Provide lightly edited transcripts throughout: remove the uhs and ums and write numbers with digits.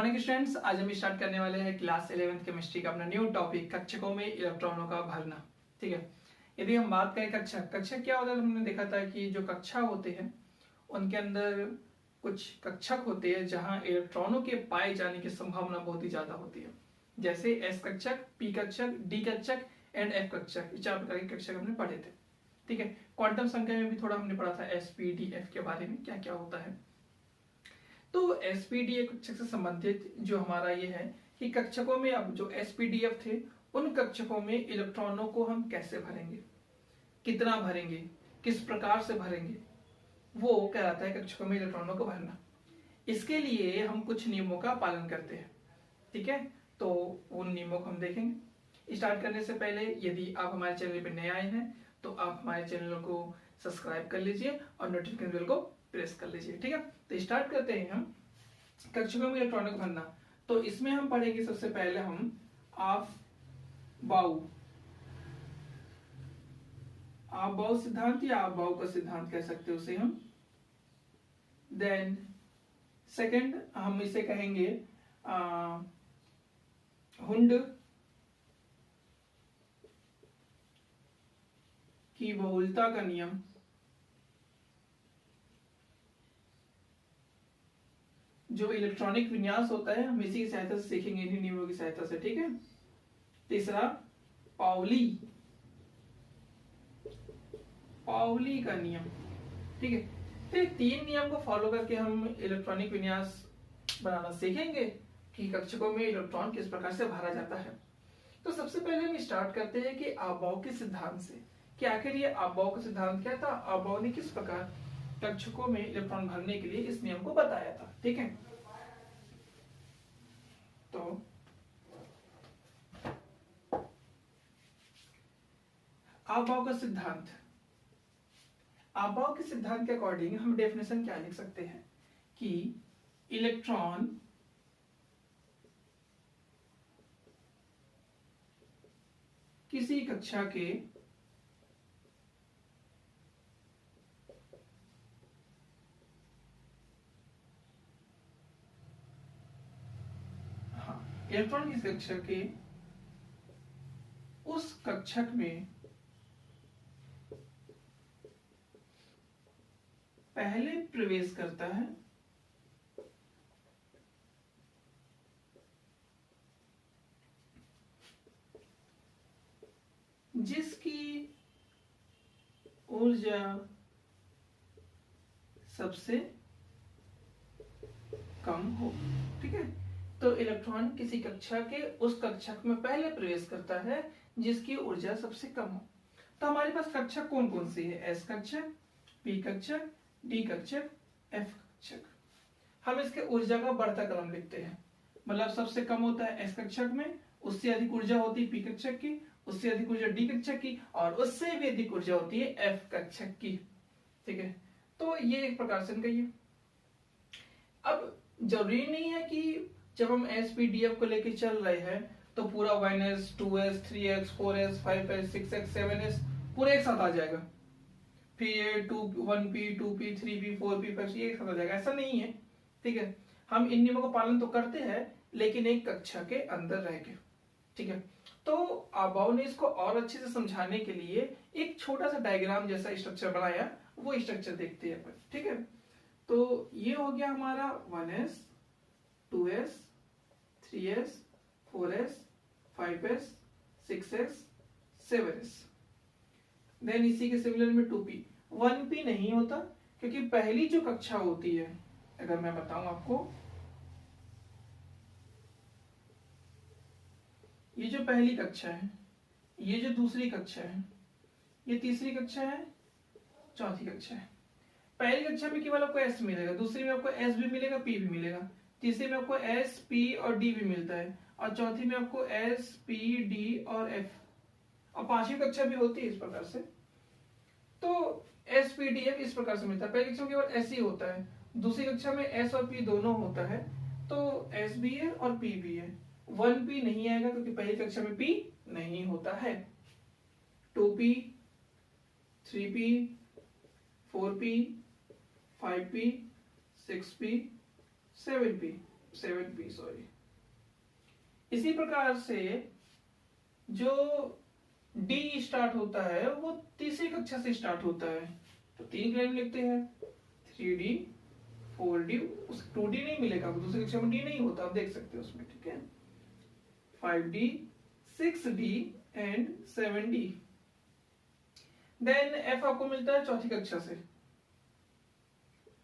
Morning students, आज हम start करने वाले हैं क्लास 11th केमिस्ट्री का अपना न्यू टॉपिक कक्षकों में इलेक्ट्रॉनों का भरना। ठीक है, यदि हम बात करें कक्षक, कक्षक क्या होता है, हमने देखा था कि जो कक्षा होते हैं उनके अंदर कुछ कक्षक होते हैं जहां इलेक्ट्रॉनों के पाए जाने की संभावना बहुत ही ज्यादा होती है, जैसे एस कक्षक, पी कक्षक, डी कक्षक एंड एफ कक्षक। ये 4 प्रकार के कक्षक हमने पढ़े थे। ठीक है, क्वांटम संख्या में भी थोड़ा हमने पढ़ा था एस पी डी एफ के बारे में, क्या क्या होता है। तो एसपीडीएफ कक्षक से संबंधित जो हमारा ये है कि कक्षकों में अब जो एसपीडीएफ थे उन कक्षकों में इलेक्ट्रॉनों को हम कैसे भरेंगे, कितना भरेंगे, किस प्रकार से भरेंगे, वो कहलाता है कक्षकों में इलेक्ट्रॉनों को भरना। इसके लिए हम कुछ नियमों का पालन करते हैं। ठीक है, तो उन नियमों को हम देखेंगे। स्टार्ट करने से पहले यदि आप हमारे चैनल पर नए आए हैं तो आप हमारे चैनल को सब्सक्राइब कर लीजिए और नोटिफिकेशन बेल को प्रेस कर लीजिए। ठीक है, तो स्टार्ट करते हैं हम कक्षकों में इलेक्ट्रॉनों को भरना। तो इसमें हम पढ़ेंगे सबसे पहले हम आप बाउ सिद्धांत या आप बाउ का सिद्धांत कह सकते हो उसे हम। देन सेकंड हम इसे कहेंगे हुंड की बहुलता का नियम। जो इलेक्ट्रॉनिक विन्यास होता है हम इसी की सहायता से सीखेंगे, इन्हीं नियमों की सहायता से। ठीक है, तीसरा पाउली का नियम। ठीक है, तो 3 नियम को फॉलो करके हम इलेक्ट्रॉनिक विन्यास बनाना सीखेंगे कि कक्षकों में इलेक्ट्रॉन किस प्रकार से भरा जाता है। तो सबसे पहले हम स्टार्ट करते हैं कि अबाउ के सिद्धांत से कि आखिर ये अबाउ का सिद्धांत क्या था, अबाउ ने किस प्रकार कक्षकों में इलेक्ट्रॉन भरने के लिए इस नियम को बताया था। ठीक है, तो अबाउ का सिद्धांत, अबाउ के सिद्धांत के अकॉर्डिंग हम डेफिनेशन क्या लिख सकते हैं कि इलेक्ट्रॉन किसी कक्षा के इलेक्ट्रॉन किसी कक्षा के उस कक्षक में पहले प्रवेश करता है जिसकी ऊर्जा सबसे कम हो। ठीक है, तो इलेक्ट्रॉन किसी कक्षा के उस कक्षक में पहले प्रवेश करता है जिसकी ऊर्जा सबसे कम हो। तो हमारे पास कक्षक कौन कौन सी है, एस कक्षक, पी कक्षक, डी कक्षक, एफ कक्षक। हम इसके ऊर्जा का बढ़ता क्रम लिखते हैं, मतलब सबसे कम होता है एस कक्षक में, उससे अधिक ऊर्जा होती है पी कक्षक की, उससे अधिक ऊर्जा डी कक्षक की और उससे भी अधिक ऊर्जा होती है एफ कक्षक की। ठीक है, तो ये एक प्रकार से इनका ये। अब जरूरी नहीं है कि जब हम एसपीडीएफ को लेके चल रहे हैं तो पूरा 1s 2s 3s 4s 5s 6s 7s पूरा एक साथ आ जाएगा, फिर ये 1p 2p 3p 4p 5 ये एक साथ आ जाएगा, ऐसा नहीं है। ठीक है, हम इन नियमों का पालन तो करते हैं लेकिन एक कक्षा के अंदर रह के। ठीक है, तो अबाउ ने इसको और अच्छे से समझाने के लिए एक छोटा सा डायग्राम जैसा स्ट्रक्चर बनाया, वो स्ट्रक्चर देखते हैं अपन। ठीक है, तो ये हो गया हमारा 1s 2s 3s 4s 5s 6s 7s। Then इसी के सिमिलर में 2p 1p नहीं होता क्योंकि पहली जो कक्षा होती है, अगर मैं बताऊं आपको, ये जो पहली कक्षा है, ये जो दूसरी कक्षा है, ये तीसरी कक्षा है, चौथी कक्षा है। पहली कक्षा में केवल आपको एस मिलेगा, दूसरी में आपको एस भी मिलेगा, पी भी मिलेगा, तीसरी में आपको एस पी और डी भी मिलता है और चौथी में आपको एस पी डी और एफ और 5वीं कक्षा भी होती है इस प्रकार से। तो एस पी डी एफ इस प्रकार से मिलता है। पहली कक्षा में केवल एस ही होता है, दूसरी कक्षा में एस और पी दोनों होता है, तो एस भी है और पी भी है। 1p नहीं आएगा क्योंकि पहली कक्षा में p नहीं होता है। 2p 3p 4p 5p 6p 7p 7p sorry. इसी प्रकार से जो D स्टार्ट होता है वो तीसरी कक्षा से स्टार्ट होता है, तो 3 लाइन लिखते हैं 3D 4D, उस 2D नहीं मिलेगा, दूसरी कक्षा में D नहीं होता, आप देख सकते हो उसमें, ठीक है। 5D 6D and 7D। Then F आपको मिलता है चौथी कक्षा से,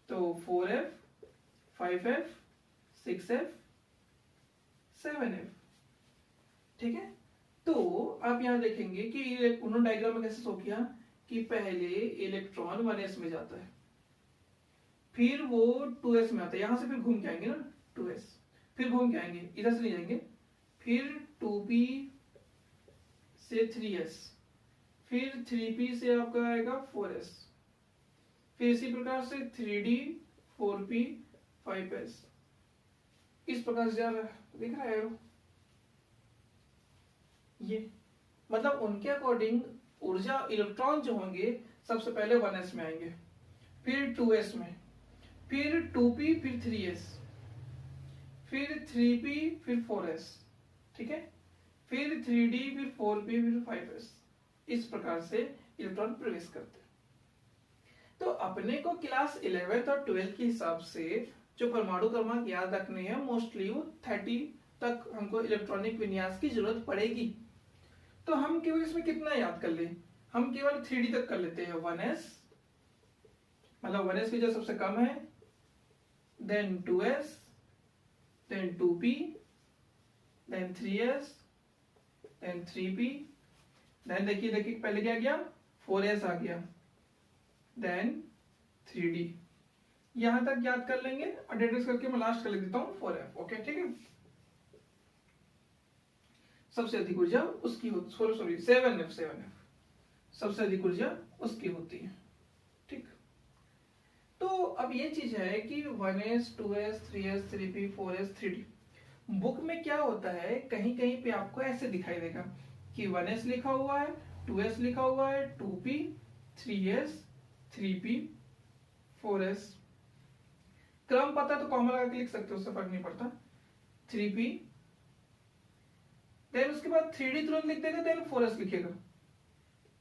तो 4F 5F 6F 7F, ठीक है। तो आप यहां देखेंगे कि उन्होंने डायग्राम में कैसे शो किया कि पहले इलेक्ट्रॉन 1s में जाता है, फिर वो 2s में आता है, यहां से फिर घूम के आएंगे ना 2s, फिर घूम के आएंगे, इधर से नहीं जाएंगे, फिर 2p से 3s, फिर 3p से आपका आएगा 4s, फिर इसी प्रकार से 3d 4p 5s, इस प्रकार से जा रहा है, दिख रहा है ये। मतलब उनके अकॉर्डिंग ऊर्जा इलेक्ट्रॉन जो होंगे सबसे पहले 1s में आएंगे, फिर 2s में, फिर 2p, फिर 3s, फिर 3p, फिर 4s, ठीक है, फिर 3d, फिर 4p, फिर 5s, इस प्रकार से इलेक्ट्रॉन प्रवेश करते हैं। तो अपने को क्लास 11th और 12th के हिसाब से जो परमाणु क्रमांक याद रखने हैं, मोस्टली वो 30 तक हमको इलेक्ट्रॉनिक विन्यास की जरूरत पड़ेगी। तो हम केवल इसमें कितना याद कर ले, हम केवल 3D तक कर लेते हैं, 1s, मतलब 1s की जो सबसे कम है, then 2s, then 2p, then 3s, then 3p, then देखिए पहले क्या गया 4s आ गया, देन 3d, यहां तक याद कर लेंगे और डेटा करके मैं लास्ट कर लिख देता हूं 4f, ओके, ठीक है। सबसे अधिक ऊर्जा उसकी होती, 7f सबसे अधिक ऊर्जा उसकी होती है, ठीक। तो अब ये चीज है कि 1s 2s 3s 3p 4s 3d book में क्या होता है, कहीं कहीं पे आपको ऐसे दिखाई देगा कि 1s लिखा हुआ है, 2s लिखा हुआ है, 2p 3s 3p 4s, क्रम पता है तो कॉमा लगा के लिख सकते हो, उससे फर्क नहीं पड़ता, 3p, देन उसके बाद 3D तुरंत लिख देगा, देन 4s लिखेगा,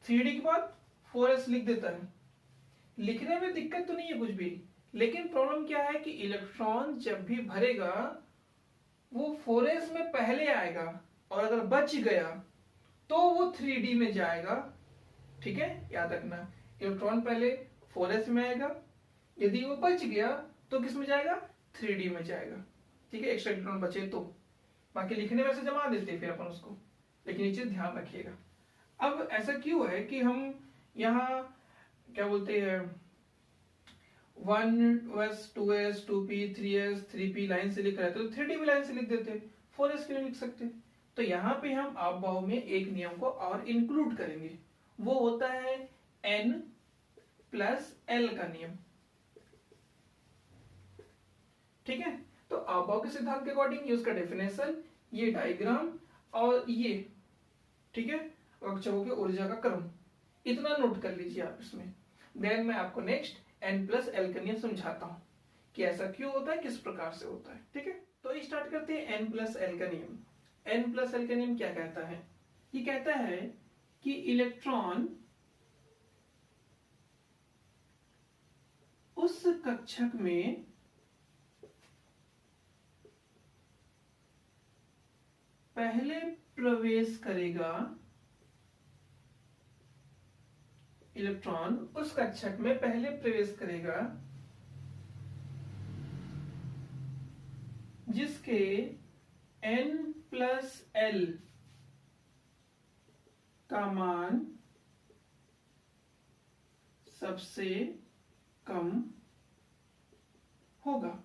3D के बाद 4s लिख देता है। लिखने में दिक्कत तो नहीं है कुछ भी, लेकिन प्रॉब्लम क्या है कि इलेक्ट्रॉन जब भी भरेगा वो 4s में पहले आएगा, और अगर बच गया तो वो 3D में जाएगा, ठीक है, याद रखना। इलेक्ट्रॉन पहले 4s में आएगा, यदि वो बच गया तो किस में जाएगा, 3D में जाएगा, ठीक है, एक्स्ट्रा इलेक्ट्रॉन बचे तो। बाकी लिखने में से जमा देते हैं फिर अपन उसको, लेकिन ये चीज ध्यान रखिएगा। अब ऐसा क्यों है कि हम यहाँ क्या बोलते हैं 1s 2s 2p 3s 3p line से लिख रहे थे, तो 3d भी लाइन से लिख देते, 4s के लिए लिख सकते। तो यहाँ पे हम आप भाव में एक नियम को और इंक्लूड करेंगे, वो होता है n प्लस l का नियम, ठीक है। तो आबाव के सिद्धांत के अकॉर्डिंग ये उसका डेफिनेशन, ये डायग्राम और ये, ठीक है, कक्षकों की ऊर्जा का क्रम, इतना नोट कर लीजिए आप इसमें। देन मैं आपको नेक्स्ट n प्लस l का नियम समझाता हूं कि ऐसा क्यों होता है, किस प्रकार से होता है, ठीक है। तो स्टार्ट करते हैं n प्लस l का नियम। n प्लस l का नियम क्या कहता है, ये कहता है कि इलेक्ट्रॉन उस कक्षक में पहले प्रवेश करेगा, इलेक्ट्रॉन उस कक्षक में पहले प्रवेश करेगा जिसके n प्लस l का मान सबसे कम होगा।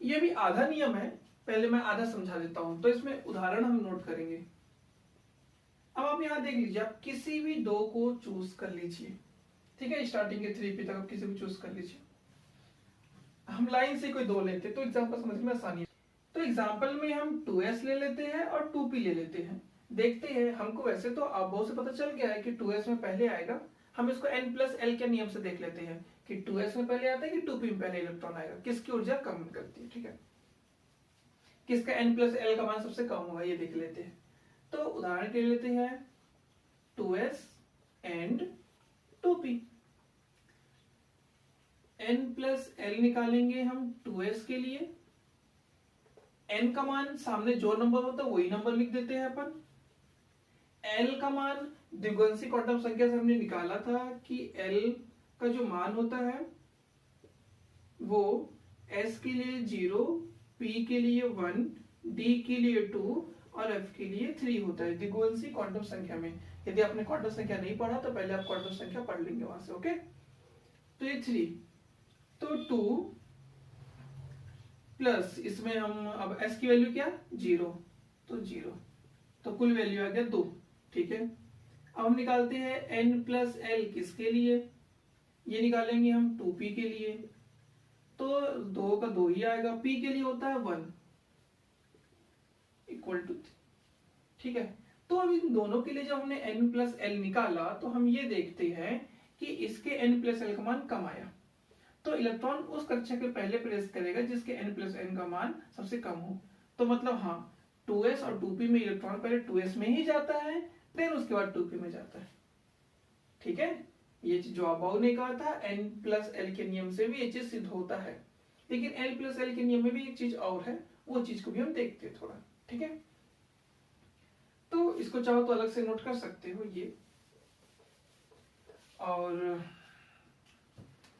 यह भी आधा नियम है, पहले मैं आधा समझा देता हूं, तो इसमें उदाहरण हम नोट करेंगे। अब आप यहां देख लीजिए, आप किसी भी दो को चूज कर लीजिए, ठीक है, स्टार्टिंग के 3p तक आप किसी भी चूज कर लीजिए। हम लाइन से कोई दो लेते तो एग्जांपल समझने में आसानी है। तो एग्जांपल में हम 2s ले लेते हैं और 2p ले लेते हैं, देखते हैं। हमको वैसे तो आप बहुत से पता चल गया है कि 2s में पहले आएगा, हम इसको n+l के नियम से देख लेते हैं कि 2s में पहले आता है कि 2p में पहले इलेक्ट्रॉन आएगा, किसकी ऊर्जा कम करती है। ठीक है, किसका n+l का मान सबसे कम होगा ये देख लेते हैं। तो उदाहरण के लिए लेते हैं 2s एंड 2p। n+l निकालेंगे हम 2s के लिए, n का मान सामने जो नंबर होता है वही नंबर लिख देते हैं अपन। l का मान द्विगुणसी क्वांटम संख्या से हमने निकाला था कि l का जो मान होता है वो s के लिए 0, p के लिए 1, d के लिए 2 और f के लिए 3 होता है द्विगुणसी क्वांटम संख्या में। यदि आपने क्वांटम संख्या नहीं पढ़ा तो पहले आप क्वांटम संख्या पढ़ लेंगे वहां से। ओके, तो ये 3, तो 2 प्लस इसमें हम अब s की वैल्यू क्या 0, तो 0, तो कुल वैल्यू आ गया 2। ठीक है, अब हम निकालते हैं n+l किसके लिए, ये निकालेंगे हम 2p के लिए, तो 2 का 2 ही आएगा, p के लिए होता है 1 इक्वल टू। ठीक है, तो अब इन दोनों के लिए जब हमने n+l निकाला तो हम ये देखते हैं कि इसके n+l का मान कम आया, तो इलेक्ट्रॉन उस कक्षा के पहले प्रवेश करेगा जिसके n+n का मान सबसे कम हो। तो मतलब हाँ, 2s और 2p में इलेक्ट्रॉन पहले 2s में ही जाता है, देन उसके बाद 2p में जाता है। ठीक है, ये चीज जो अबाउ ने कहा था n+l के नियम से भी ये चीज सिद्ध होता है, लेकिन n+l के नियम में भी एक चीज और है, वो चीज को भी हम देखते हैं थोड़ा। ठीक है, तो इसको चाहो तो अलग से नोट कर सकते हो ये, और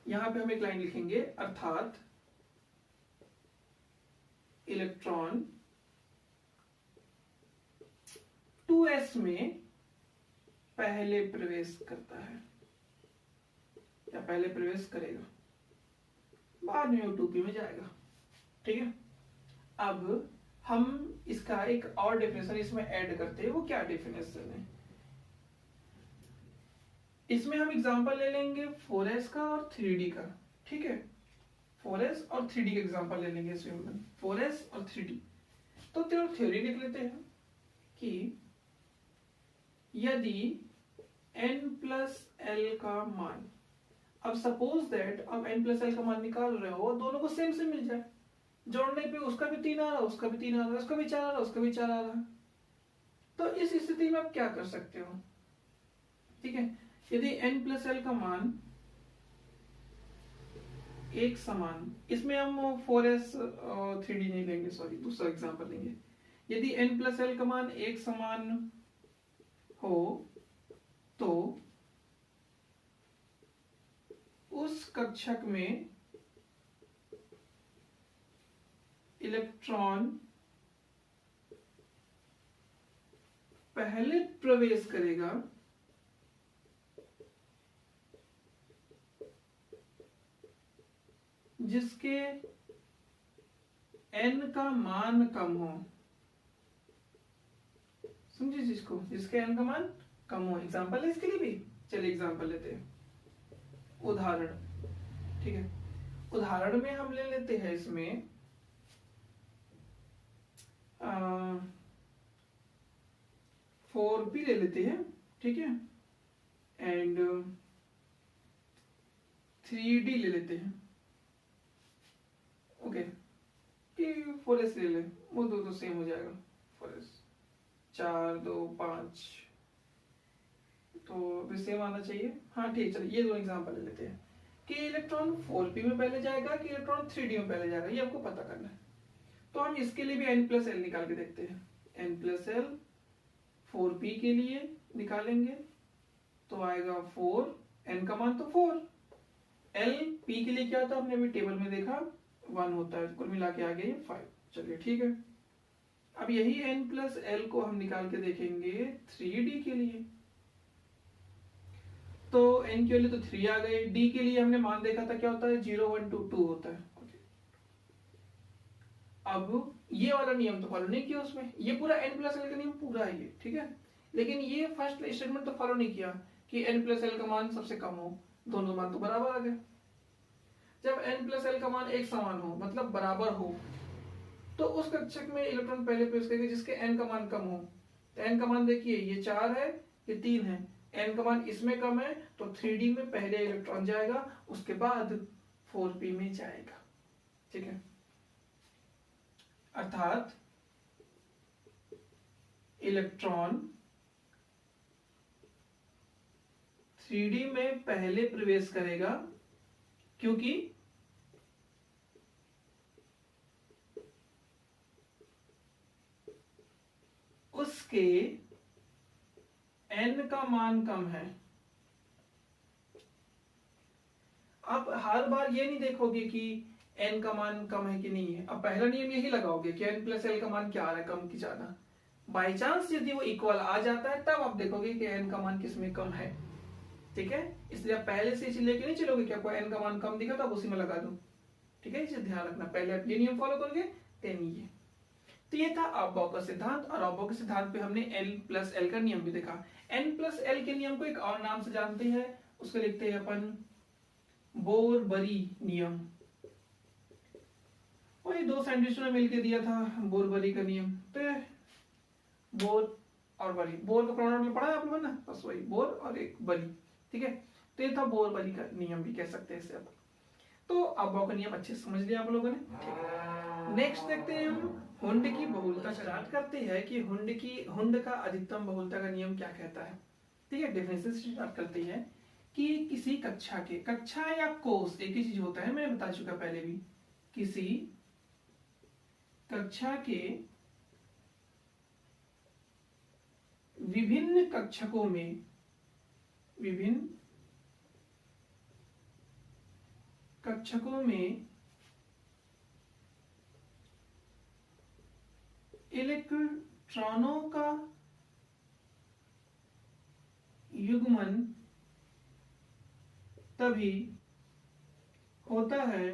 यहां पे हम एक लाइन लिखेंगे, अर्थात इलेक्ट्रॉन 2s में पहले प्रवेश करता है या पहले प्रवेश करेगा, बाद में वो 2p में जाएगा। ठीक है, अब हम इसका एक और डेफिनेशन इसमें ऐड करते हैं। वो क्या डेफिनेशन है, इसमें हम एग्जांपल ले लेंगे 4s का और 3d का। ठीक है, 4s और 3d का एग्जांपल ले लेंगे इसमें, 4s और 3d। तो थ्योरी लिख लेते हैं कि यदि n+l का मान, अब सपोज दैट अब n+l का मान निकाल रहे हो, दोनों को सेम से मिल जाए, जोड़ने पे उसका भी 3 आ रहा, उसका भी 3 आ रहा, उसका भी 4 आ रहा, उसका भी 4 आ रहा, तो इस स्थिति में आप क्या कर सकते हो। ठीक है, यदि n+l का मान एक समान, इसमें हम 4s 3d नहीं लेंगे, सॉरी दूसरा एग्जांपल लेंगे। यदि n+l का मान एक समान हो तो उस कक्षक में इलेक्ट्रॉन पहले प्रवेश करेगा जिसके n का मान कम हो। समझिए जिसको, जिसके n का मान कम हो। एग्जांपल है इसके लिए भी, चलिए एग्जांपल लेते हैं, उदाहरण। ठीक है, उदाहरण में हम ले लेते हैं इसमें 4p ले लेते हैं। ठीक है, एंड 3d ले लेते हैं। ओके, 4s ले लें, वो दो सेम हो जाएगा, 4s 4 2 5, तो भी सेम आना चाहिए। हाँ ठीक, चलिए ये दो एग्जांपल ले लेते हैं कि इलेक्ट्रॉन 4p में पहले जाएगा कि इलेक्ट्रॉन 3d में पहले जाएगा, ये आपको पता करना है। तो हम इसके लिए भी n+l निकाल के देखते हैं। n+l 4p के लिए निकालेंगे तो आएगा 4, n का मान तो 4, l p के लिए क्या था हमने अभी टेबल में देखा 1 होता है, कुल मिला के आ गया 5। चलिए ठीक है, अब यही n+l को हम निकाल के देखेंगे 3d के लिए, तो n के लिए तो 3 आ गए, d के लिए हमने मान देखा था क्या होता है 0 1 2 2 होता है। अब ये वाला नियम तो फॉलो नहीं किया उसमें, ये पूरा n+l का नियम पूरा है ये, ठीक है, लेकिन ये फर्स्ट स्टेटमेंट तो फॉलो नहीं किया कि n+l का मान सबसे कम हो, दोनों मान तो बराबर आ गए। जब n+l का मान एक समान हो मतलब बराबर हो, तो उस कक्षक में इलेक्ट्रॉन पहले प्रवेश करेगा जिसके n का मान कम हो। तो n का मान देखिए ये 4 है, ये 3 है, n का मान इसमें कम है तो 3d में पहले इलेक्ट्रॉन जाएगा, उसके बाद 4p में जाएगा। ठीक है, अर्थात इलेक्ट्रॉन 3d में पहले प्रवेश करेगा क्योंकि उसके n का मान कम है। आप हर बार ये नहीं देखोगे कि n का मान कम है कि नहीं है, अब पहला नियम यही लगाओगे कि n प्लस l का मान क्या आ रहा है, कम की ज्यादा। बाई चांस यदि वो इक्वल आ जाता है तब आप देखोगे कि n का मान किसमें कम है। ठीक है, इसलिए आप पहले से इसे लेके नहीं चलोगे कि आपको n का मान कम दिखा तो आप उसी में लगा दो। ठीक है, इसे ध्यान रखना, पहले आप ये नियम फॉलो करोगे देन ये। तो ये था अबॉव का सिद्धांत, और अबॉव के सिद्धांत पे हमने n प्लस l का नियम भी देखा। n प्लस l के नियम को एक और नाम से जानते हैं, उसको लिखते हैं अपन बोर-बरी नियम। और ये दो साइंटिस्टों ने मिलकर दिया था बोर-बरी का नियम। तो बोर और बरी, बोर का प्रोनाउन पढ़ा है आप लोगों ने, बस वही बोर और एक बरी। ठीक है, तो ये था बोर-बरी का नियम भी कह सकते हैं इसे आप। तो अबॉव का नियम अच्छे से समझ लिया आप लोगों ने। ठीक है, नेक्स्ट देखते हैं हम हुंड की बहुलता। स्टार्ट करते हैं कि हुंड का अधिकतम बहुलता का नियम क्या कहता है। ठीक है, डेफिनेशन से स्टार्ट करते हैं कि किसी कक्षा या कोर्स एक ही चीज होता है, मैंने बता चुका पहले भी। किसी कक्षा के विभिन्न कक्षकों में इलेक्ट्रॉनों का युग्मन तभी होता है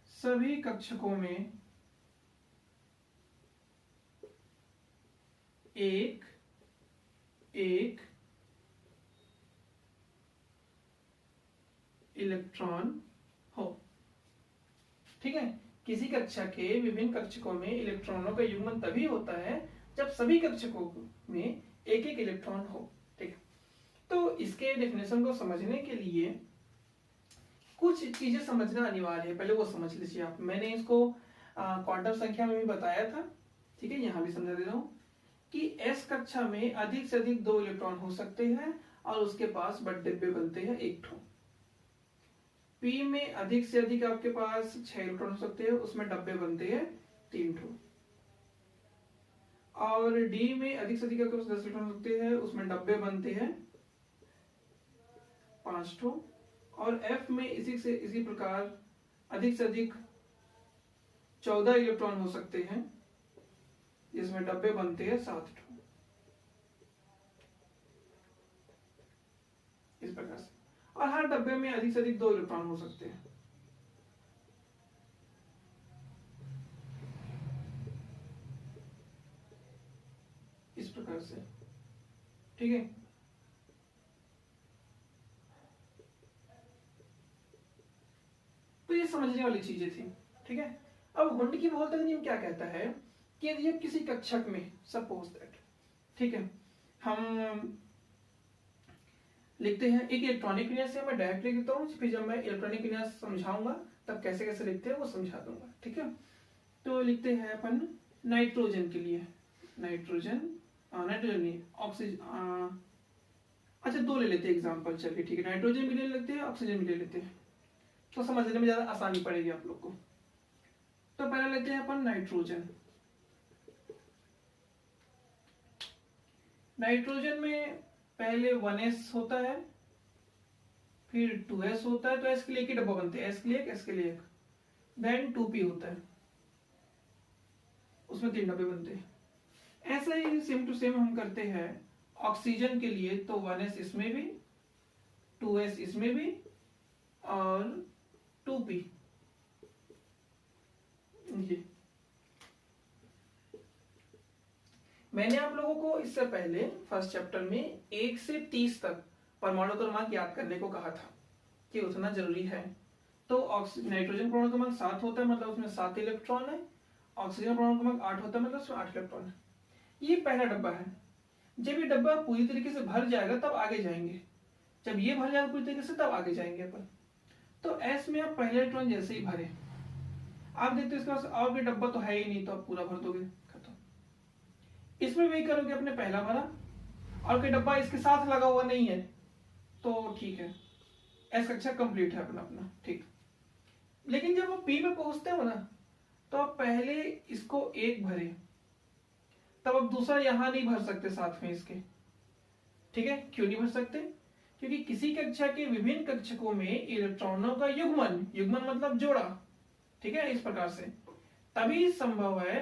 जब सभी कक्षकों में एक इलेक्ट्रॉन हो। ठीक है, किसी कक्षा के विभिन्न कक्षकों में इलेक्ट्रॉनों का युग्मन तभी होता है जब सभी कक्षकों में एक एक इलेक्ट्रॉन हो। ठीक, तो इसके डेफिनेशन को समझने के लिए कुछ चीजें समझना अनिवार्य है, पहले वो समझ लीजिए आप। मैंने इसको क्वांटम संख्या में भी बताया था। ठीक है, यहां भी समझा दे रहा हूं कि एस कक्षा में अधिक से अधिक 2 इलेक्ट्रॉन हो सकते हैं और उसके पास बड़े डिब्बे बनते हैं 1 ठो। पी में अधिक से अधिक आपके पास 6 इलेक्ट्रॉन हो सकते हैं, उसमें डब्बे बनते हैं 3 ठो। और डी में अधिक से अधिक आपके पास 10 इलेक्ट्रॉन हो सकते हैं, उसमें डब्बे बनते हैं 5 ठो। और एफ में इसी प्रकार अधिक से अधिक 14 इलेक्ट्रॉन हो सकते हैं, जिसमें डब्बे बनते हैं 7 ठो। इस प्रकार से, और हर डब्बे में अधिक से अधिक 2 इलेक्ट्रॉन हो सकते हैं। इस प्रकार से, ठीक है। तो ये समझने वाली चीजें थी। ठीक है, अब हुंड की बहुलता का नियम क्या कहता है कि यदि किसी कक्षक में, सपोज दैट, ठीक है, हम लिखते हैं एक इलेक्ट्रॉनिक विन्यास से मैं डायरेक्ट लिख देता हूँ, फिर जब मैं इलेक्ट्रॉनिक विन्यास समझाऊंगा तब कैसे कैसे लिखते हैं वो समझा दूंगा। ठीक है, तो लिखते हैं अपन नाइट्रोजन के लिए, नाइट्रोजन नहीं, ऑक्सीजन, अच्छा 2 ले लेते हैं एग्जाम्पल, चलिए ठीक है, नाइट्रोजन भी ले लेते हैं, ऑक्सीजन भी ले लेते हैं, तो समझने में ज्यादा आसानी पड़ेगी आप लोग को। तो पहले लेते हैं अपन नाइट्रोजन। नाइट्रोजन में पहले 1s होता है, फिर 2s होता है, तो s के लिए एक ही डब्बा बनते हैं, s के लिए एक, s के लिए एक, देन 2p होता है, उसमें 3 डब्बे बनते हैं। ऐसा ही सेम टू सेम हम करते हैं ऑक्सीजन के लिए, तो 1s इसमें भी, 2s इसमें भी, और 2p ये। मैंने आप लोगों को इससे पहले फर्स्ट चैप्टर में 1 से 30 तक परमाणु क्रमांक याद करने को कहा था कि उतना जरूरी है। तो नाइट्रोजन परमाणु क्रमांक 7 होता है, मतलब उसमें 7 इलेक्ट्रॉन है, ऑक्सीजन परमाणु क्रमांक 8 होता है, मतलब उसमें 8 इलेक्ट्रॉन है। ये पहला डब्बा है। जब ये डब्बा पूरी तरीके से भर जाएगा तब आगे जाएंगे, जब ये भर जाएगा पूरी तरीके से तब आगे जाएंगे अपन। तो एस में आप पहले इलेक्ट्रॉन जैसे ही भरे, आप देखते हो इसके पास और भी डब्बा तो है ही नहीं, तो आप पूरा भर दोगे, खत्म। इसमें वही करोगे, अपने पहला भरा और कोई डब्बा इसके साथ लगा हुआ नहीं है तो ठीक है, एस कक्षा कंप्लीट है अपना अपना, ठीक। लेकिन जब आप पी में पहुंचते हो ना, तो आप पहले इसको एक भरे, तब आप दूसरा यहां नहीं भर सकते साथ में इसके, ठीक है। क्यों नहीं भर सकते? क्योंकि किसी कक्षा के विभिन्न कक्षकों में इलेक्ट्रॉनों का युग्मन, युग्मन मतलब जोड़ा, ठीक है, इस प्रकार से तभी संभव है,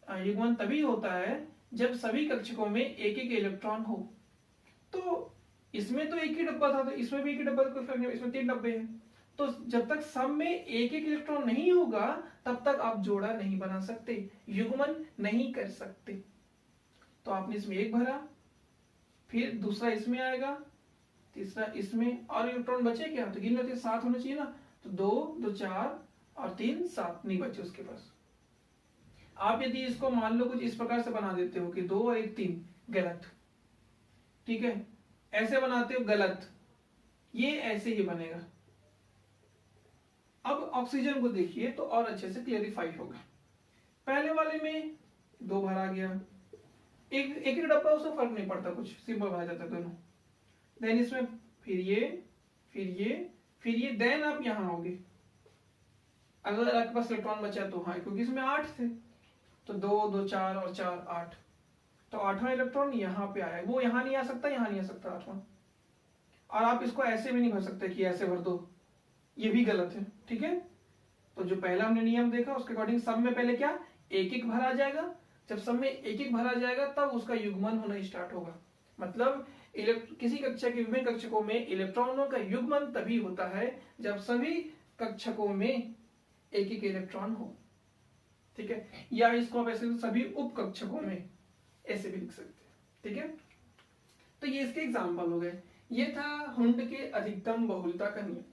युग्मन तभी होता है जब सभी कक्षकों में एक एक इलेक्ट्रॉन हो। तो इसमें तो एक ही डब्बा था, तो इसमें भी एक ही डब्बा, कोई फर्क नहीं, इसमें 3 डब्बे हैं। तो जब तक सब में एक एक इलेक्ट्रॉन नहीं होगा तब तक आप जोड़ा नहीं बना सकते, युग्मन नहीं कर सकते। तो आपने इसमें एक भरा, फिर दूसरा इसमें आएगा, तीसरा इसमें, और इलेक्ट्रॉन बचे क्या? तो गिन लेते, 7 होने चाहिए ना, तो 2 2 4 और 3 7 नहीं बचे उसके पास। आप यदि इसको मान लो कुछ इस प्रकार से बना देते हो कि 2 और 1 3, गलत, ठीक है। ऐसे बनाते हो, गलत, ये ऐसे ही बनेगा। अब ऑक्सीजन को देखिए तो और अच्छे से क्लियरिफाई होगा। पहले वाले में 2 भरा गया, एक एक डब्बा, उससे फर्क नहीं पड़ता, कुछ सिंपल भरा जाता है दोनों। देन इसमें फिर ये, फिर ये, फिर ये, देन आप यहां होगे। अगर आपके पास इलेक्ट्रॉन बचा तो हाँ, क्योंकि इसमें 8 थे, तो 2 2 4 और 4 8, तो 8वां इलेक्ट्रॉन यहां पे आया, वो यहां नहीं आ सकता, यहां नहीं आ सकता 8वां। और आप इसको ऐसे भी नहीं भर सकते कि ऐसे भर दो, ये भी गलत है, ठीक है। तो जो पहला हमने नियम देखा उसके अकॉर्डिंग सब में पहले क्या, एक एक भरा जाएगा। जब सब में एक एक भरा जाएगा तब उसका युग्मन होना स्टार्ट होगा। मतलब किसी कक्षा के विभिन्न कक्षकों में इलेक्ट्रॉनों का युग्मन तभी होता है जब सभी कक्षकों में एक एक इलेक्ट्रॉन हो, ठीक है। या इसको आप ऐसे सभी उप कक्षकों में ऐसे भी लिख सकते हैं, ठीक है। तो ये इसके एग्जाम्पल हो गए। ये था हुंड के अधिकतम बहुलता का नियम।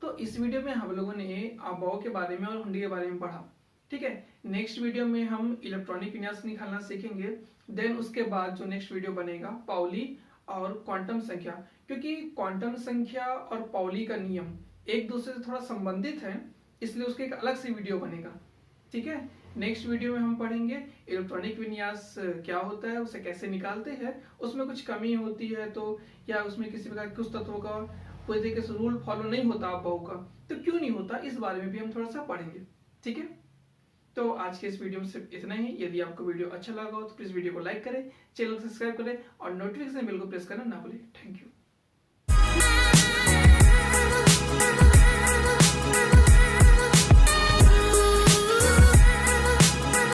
तो इस वीडियो में हम लोगों ने अभाव के बारे में और हुंडी के बारे में पढ़ा, ठीक है। नेक्स्ट वीडियो में हम इलेक्ट्रॉनिक विन्यास निकालना सीखेंगे। देन उसके बाद जो नेक्स्ट वीडियो बनेगा पाउली और क्वांटम संख्या, क्योंकि क्वांटम संख्या और पाउली का नियम एक दूसरे से थोड़ा संबंधित है, इसलिए उसके एक अलग से वीडियो बनेगा, ठीक है। नेक्स्ट वीडियो में हम पढ़ेंगे इलेक्ट्रॉनिक विन्यास क्या होता है, उसे कैसे निकालते हैं, उसमें कुछ कमी होती है तो, या उसमें किसी प्रकार के उस तत्वों का कोई तरीके से रूल फॉलो नहीं होता अभाव का, तो क्यों नहीं होता, इस बारे में भी हम थोड़ा सा पढ़ेंगे, ठीक है। तो आज के इस वीडियो में सिर्फ इतना ही। यदि आपको वीडियो अच्छा लगा हो तो प्लीज वीडियो को लाइक करें, चैनल को सब्सक्राइब करें और नोटिफिकेशन बेल को प्रेस करना ना भूलें। Thank you.